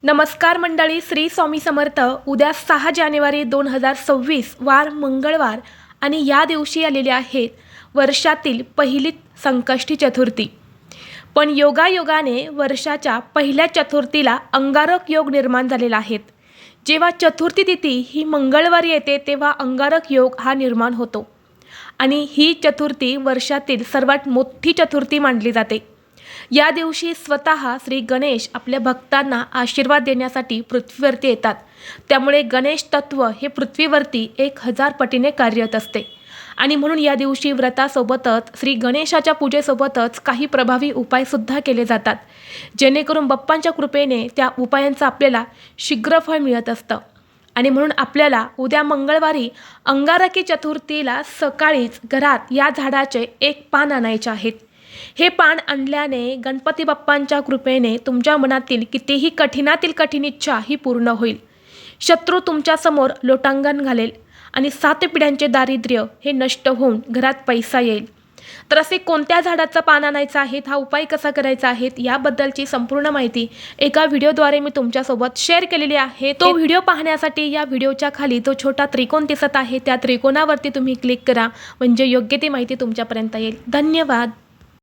नमस्कार मंडळी, श्री स्वामी समर्थ। उद्या 6 जानेवारी 2026 वार मंगळवार आणि या दिवशी आलेली आहेत वर्षातील पहिली संकष्टी चतुर्थी। पण योगायोगाने वर्षाच्या पहिल्या चतुर्थीला अंगारक योग निर्माण झालेला आहे। जेव्हा चतुर्थी तिथी ही मंगळवारी येते तेव्हा अंगारक योग हा निर्माण होतो आणि ही चतुर्थी वर्षातील सर्वात मोठी चतुर्थी मानली जाते। या दिवशी स्वतः श्री गणेश आपल्या भक्तांना आशीर्वाद देण्यासाठी पृथ्वीवरती येतात। त्यामुळे गणेश तत्व हे पृथ्वीवरती 1000 पटीने कार्यरत असते आणि म्हणून या दिवशी व्रतासोबतच श्री गणेशाच्या पूजेसोबतच काही प्रभावी उपाय सुद्धा केले जातात, जेणेकरून बाप्पांच्या कृपेने त्या उपायांचा आपल्याला शीघ्र फळ मिळत असतं। आणि म्हणून आपल्याला उद्या मंगळवारी अंगारकी चतुर्थीला सकाळीच घरात या झाडाचे एक पान आणायचे आहेत। हे पान आणल्याने गणपती बाप्पांच्या कृपेने तुमच्या मनातील कितीही कठीणातील कठीण इच्छा ही पूर्ण होईल। शत्रू तुमच्या समोर लोटांगण घालेल आणि 7 पिढ्यांचे दारिद्र्य हे नष्ट होऊन घरात पैसा येईल। तर असे कोणत्या झाडाचं पान आणायचं आहे, हा उपाय कसा करायचा आहे याबद्दलची संपूर्ण माहिती एका व्हिडिओद्वारे मी तुमच्यासोबत शेअर केलेली आहे। तो व्हिडिओ पाहण्यासाठी या व्हिडिओच्या खाली जो छोटा त्रिकोण दिसत आहे त्या त्रिकोणावरती तुम्ही क्लिक करा, म्हणजे योग्य ती माहिती तुमच्यापर्यंत येईल। धन्यवाद।